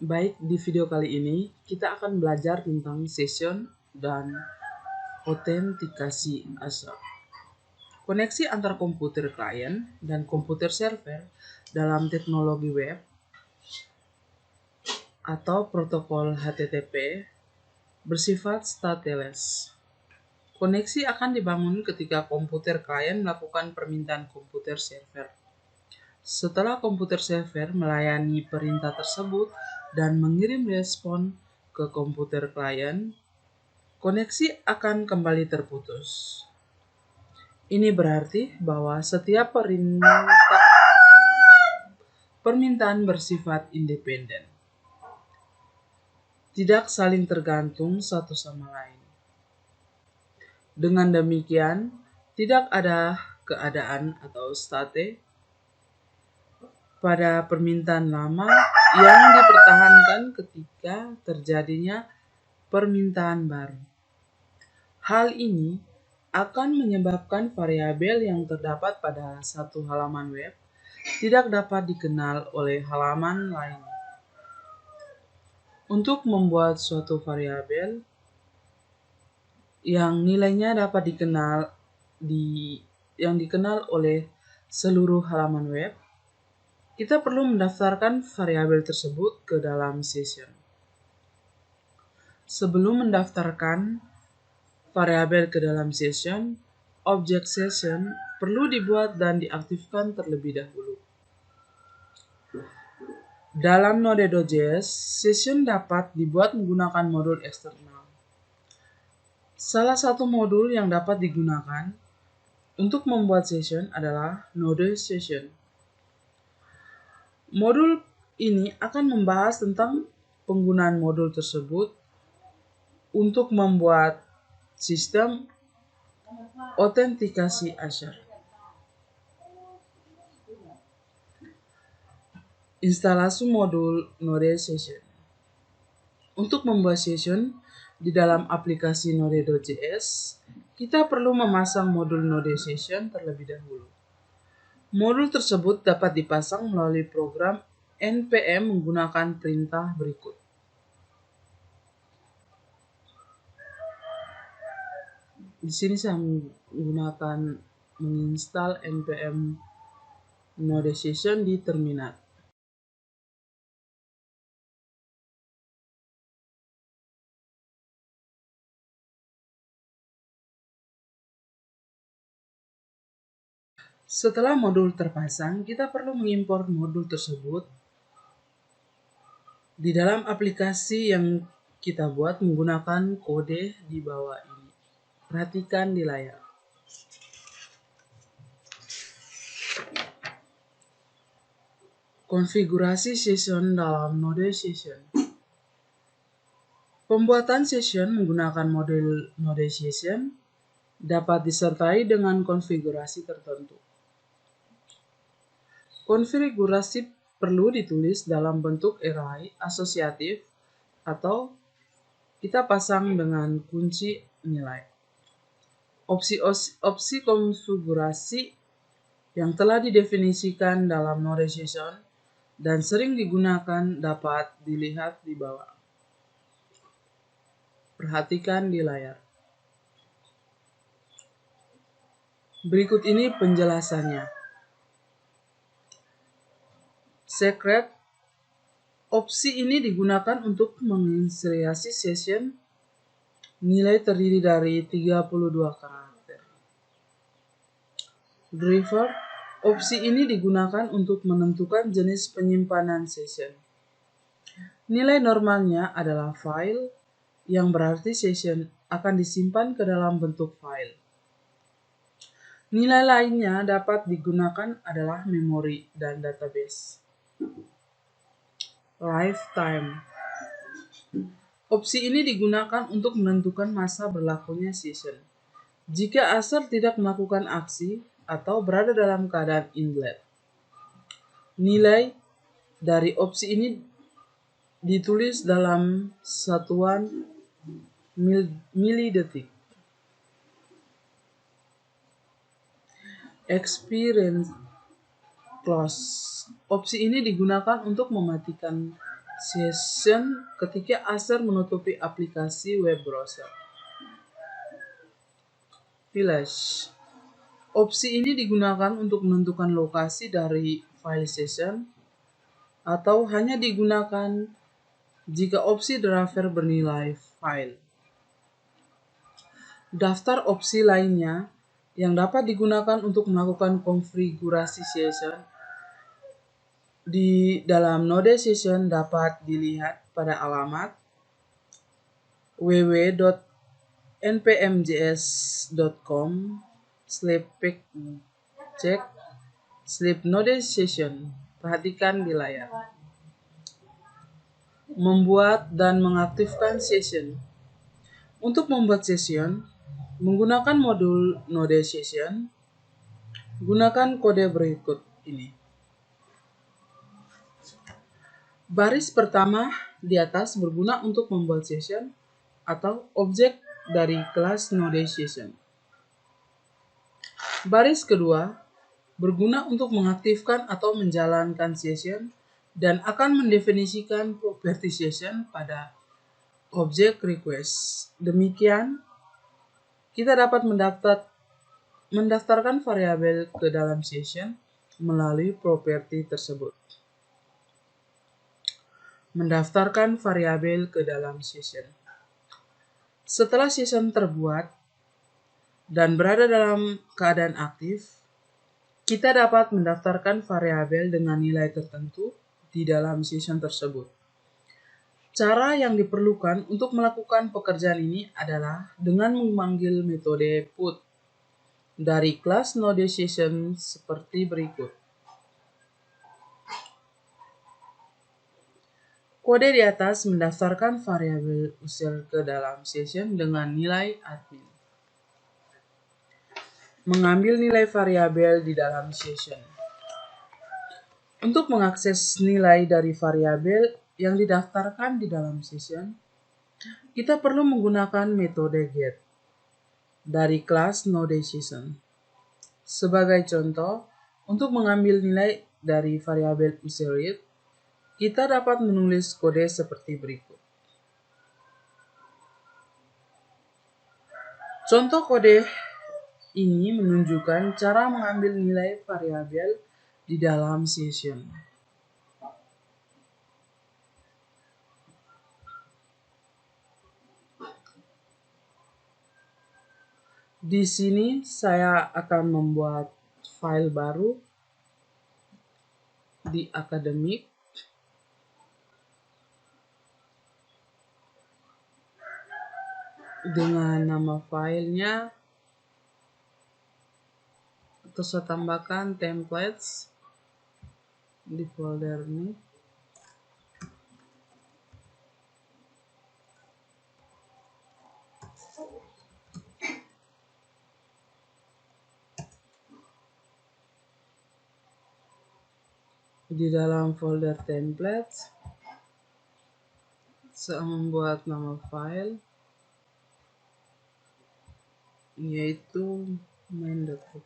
Baik, di video kali ini kita akan belajar tentang session dan autentikasi ASA. Koneksi antar komputer klien dan komputer server dalam teknologi web atau protokol HTTP bersifat stateless. Koneksi akan dibangun ketika komputer klien melakukan permintaan komputer server. Setelah komputer server melayani perintah tersebut dan mengirim respon ke komputer klien, koneksi akan kembali terputus. Ini berarti bahwa setiap permintaan bersifat independen, tidak saling tergantung satu sama lain. Dengan demikian, tidak ada keadaan atau state pada permintaan lama yang dipertahankan ketika terjadinya permintaan baru. Hal ini akan menyebabkan variabel yang terdapat pada satu halaman web tidak dapat dikenal oleh halaman lain. Untuk membuat suatu variabel yang nilainya dapat dikenal oleh seluruh halaman web, kita perlu mendaftarkan variabel tersebut ke dalam session. Sebelum mendaftarkan variabel ke dalam session, objek session perlu dibuat dan diaktifkan terlebih dahulu. Dalam Node.js, session dapat dibuat menggunakan modul eksternal. Salah satu modul yang dapat digunakan untuk membuat session adalah Node Session. Modul ini akan membahas tentang penggunaan modul tersebut untuk membuat sistem autentikasi Azure. Instalasi modul Node Session. Untuk membuat session di dalam aplikasi Node.js, kita perlu memasang modul Node Session terlebih dahulu. Modul tersebut dapat dipasang melalui program npm menggunakan perintah berikut. Di sini saya menggunakan menginstal npm Node Session di terminal. Setelah modul terpasang, kita perlu mengimpor modul tersebut di dalam aplikasi yang kita buat menggunakan kode di bawah ini. Perhatikan di layar. Konfigurasi session dalam Node Session. Pembuatan session menggunakan model Node Session dapat disertai dengan konfigurasi tertentu. Konfigurasi perlu ditulis dalam bentuk array asosiatif atau kita pasang dengan kunci nilai. Opsi konfigurasi yang telah didefinisikan dalam Node Session dan sering digunakan dapat dilihat di bawah. Perhatikan di layar. Berikut ini penjelasannya. Secret. Opsi ini digunakan untuk menginisiasi session. Nilai terdiri dari 32 karakter. Driver. Opsi ini digunakan untuk menentukan jenis penyimpanan session. Nilai normalnya adalah file, yang berarti session akan disimpan ke dalam bentuk file. Nilai lainnya dapat digunakan adalah memori dan database. Lifetime. Opsi ini digunakan untuk menentukan masa berlakunya session. Jika Azure tidak melakukan aksi atau berada dalam keadaan invalid. Nilai dari opsi ini ditulis dalam satuan milidetik. Experience close. Opsi ini digunakan untuk mematikan session ketika Acer menutupi aplikasi web browser. Flash. Opsi ini digunakan untuk menentukan lokasi dari file session atau hanya digunakan jika opsi driver bernilai file. Daftar opsi lainnya yang dapat digunakan untuk melakukan konfigurasi session di dalam Node Session dapat dilihat pada alamat www.npmjs.com/paccheck/node session. Perhatikan di layar. Membuat dan mengaktifkan session. Untuk membuat session, menggunakan modul Node Session, gunakan kode berikut ini. Baris pertama di atas berguna untuk membuat session atau objek dari kelas Node Session. Baris kedua berguna untuk mengaktifkan atau menjalankan session dan akan mendefinisikan properti session pada objek request. Demikian, kita dapat mendaftarkan variabel ke dalam session melalui properti tersebut. Mendaftarkan variabel ke dalam session. Setelah session terbuat dan berada dalam keadaan aktif, kita dapat mendaftarkan variabel dengan nilai tertentu di dalam session tersebut. Cara yang diperlukan untuk melakukan pekerjaan ini adalah dengan memanggil metode put dari kelas Node Session seperti berikut. Kode di atas mendaftarkan variabel user ke dalam session dengan nilai admin. Mengambil nilai variabel di dalam session. Untuk mengakses nilai dari variabel yang didaftarkan di dalam session, kita perlu menggunakan metode get dari kelas Node Session. Sebagai contoh, untuk mengambil nilai dari variabel userRead, kita dapat menulis kode seperti berikut. Contoh kode ini menunjukkan cara mengambil nilai variabel di dalam session. Di sini saya akan membuat file baru di akademik. Dengan nama filenya, terus saya tambahkan templates di folder ini. Di dalam folder templates, saya membuat nama file yaitu main.py.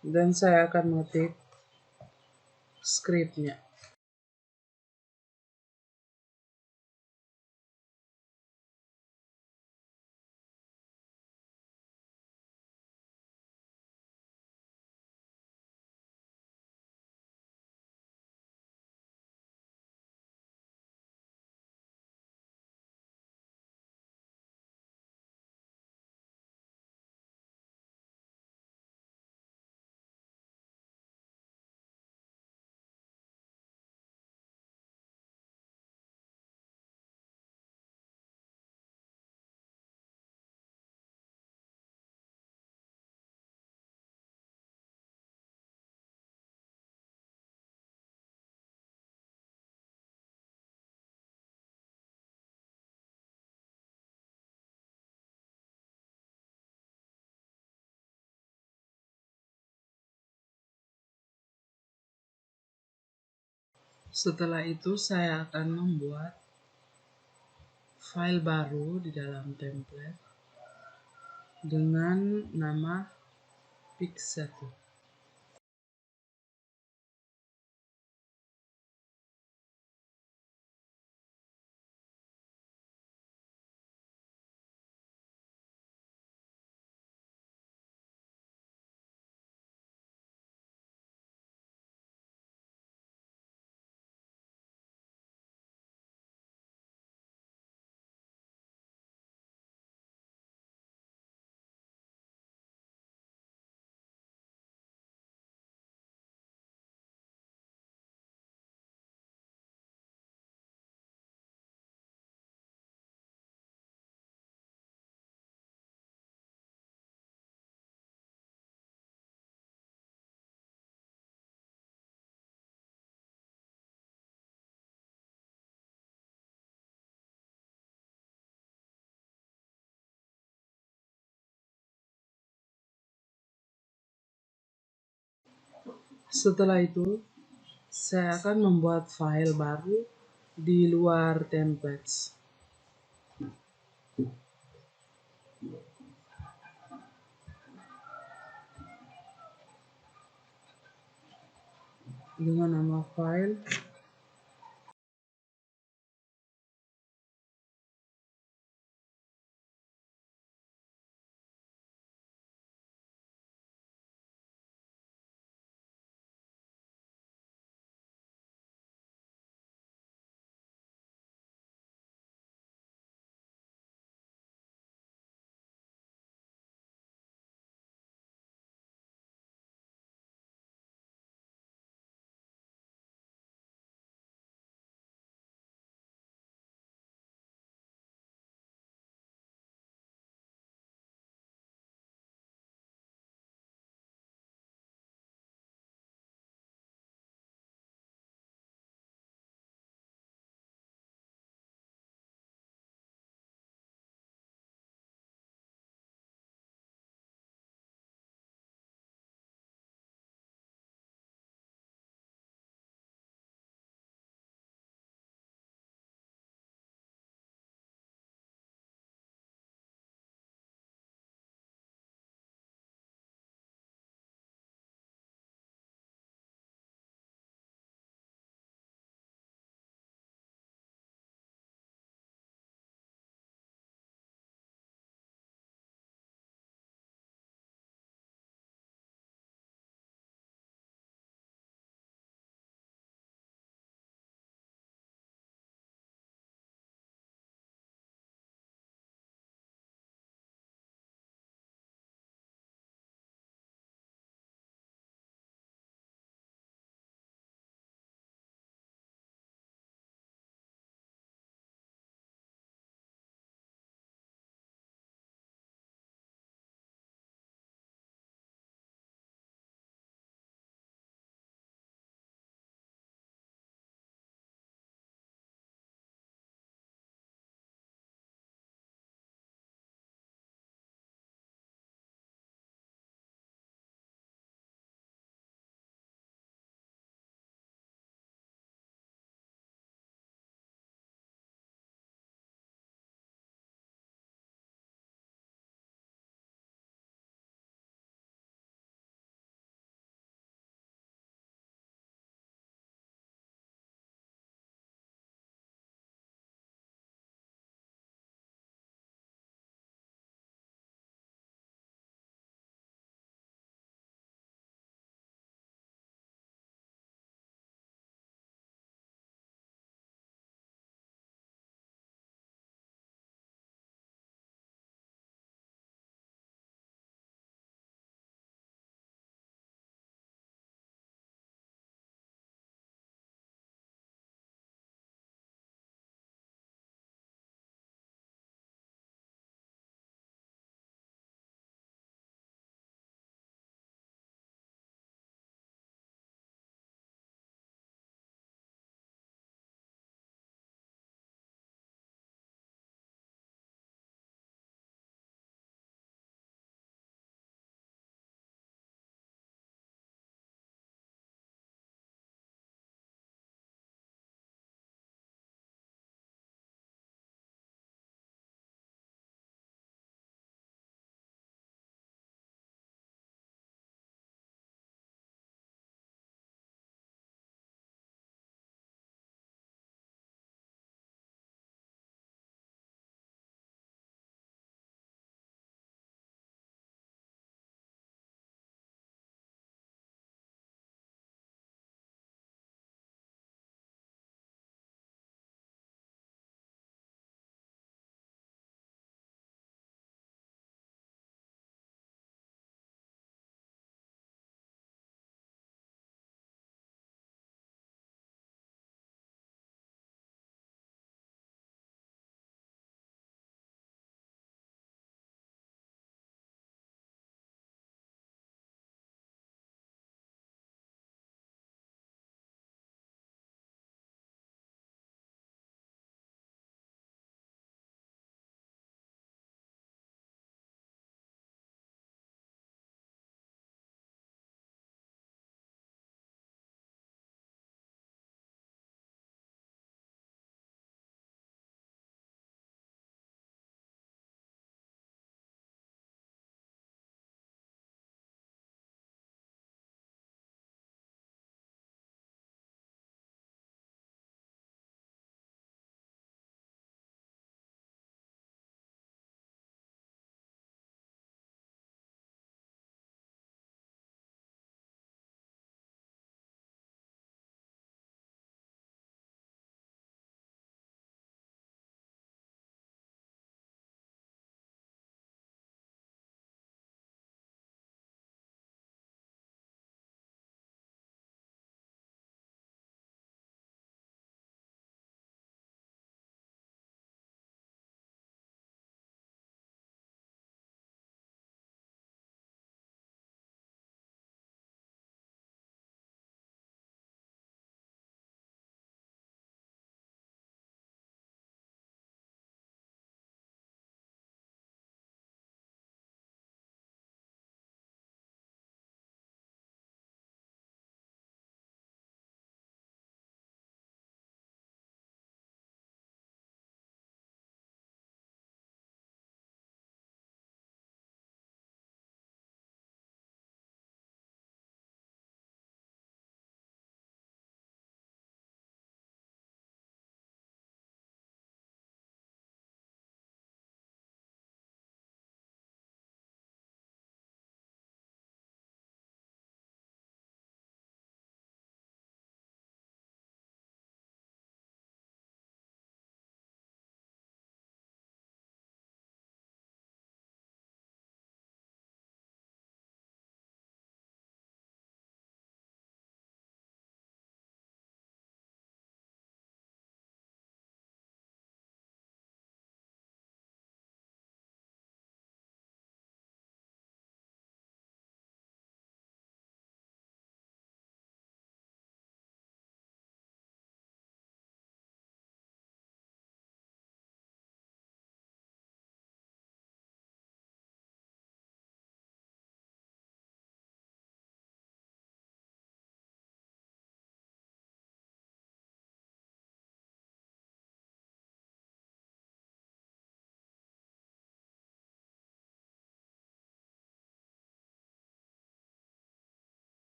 Dan saya akan mengetik scriptnya. Setelah itu saya akan membuat file baru di dalam template dengan nama pix1. Setelah itu, saya akan membuat file baru di luar templates. Dengan nama file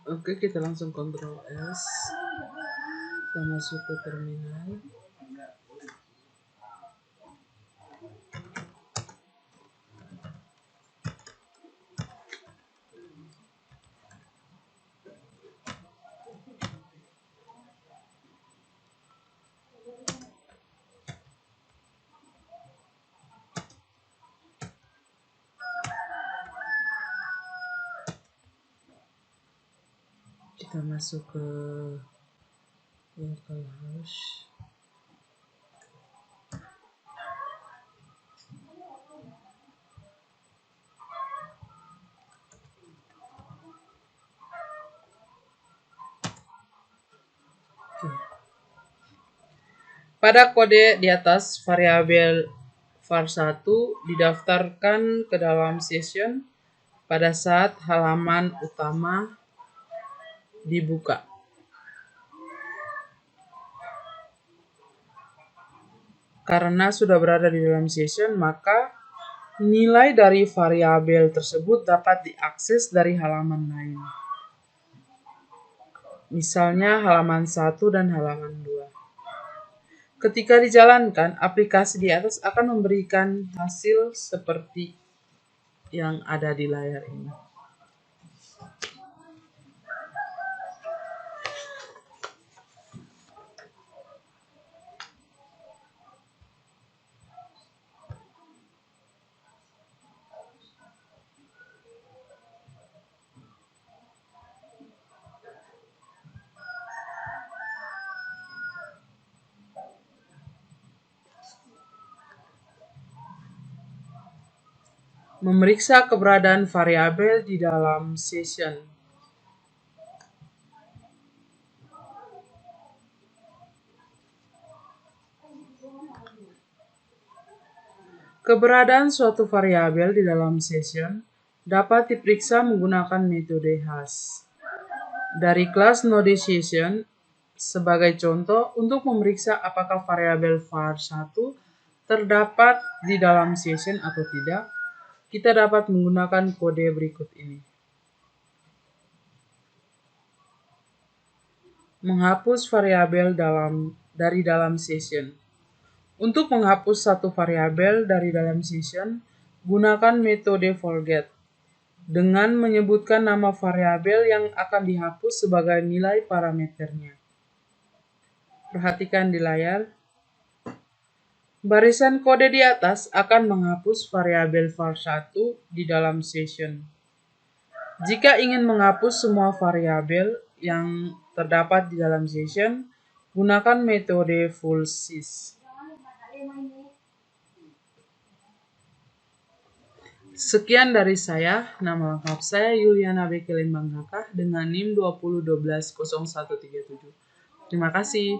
Oke, kita langsung Ctrl S. Kita masuk ke terminal. Kita masuk ke localhost. Pada kode di atas, variabel var1 didaftarkan ke dalam session pada saat halaman utama dibuka. Karena sudah berada di dalam session, maka nilai dari variabel tersebut dapat diakses dari halaman lain. Misalnya halaman 1 dan halaman 2. Ketika dijalankan, aplikasi di atas akan memberikan hasil seperti yang ada di layar ini. Memeriksa keberadaan variabel di dalam session. Keberadaan suatu variabel di dalam session dapat diperiksa menggunakan metode hash. Dari kelas NodeSession, sebagai contoh, untuk memeriksa apakah variabel var1 terdapat di dalam session atau tidak, kita dapat menggunakan kode berikut ini. Menghapus variabel dari dalam session. Untuk menghapus satu variabel dari dalam session, gunakan metode forget dengan menyebutkan nama variabel yang akan dihapus sebagai nilai parameternya. Perhatikan di layar. Barisan kode di atas akan menghapus variabel var1 di dalam session. Jika ingin menghapus semua variabel yang terdapat di dalam session, gunakan metode full sys. Sekian dari saya. Nama lengkap saya Yuliana Beke Lembang Hakah dengan NIM 20120137. Terima kasih.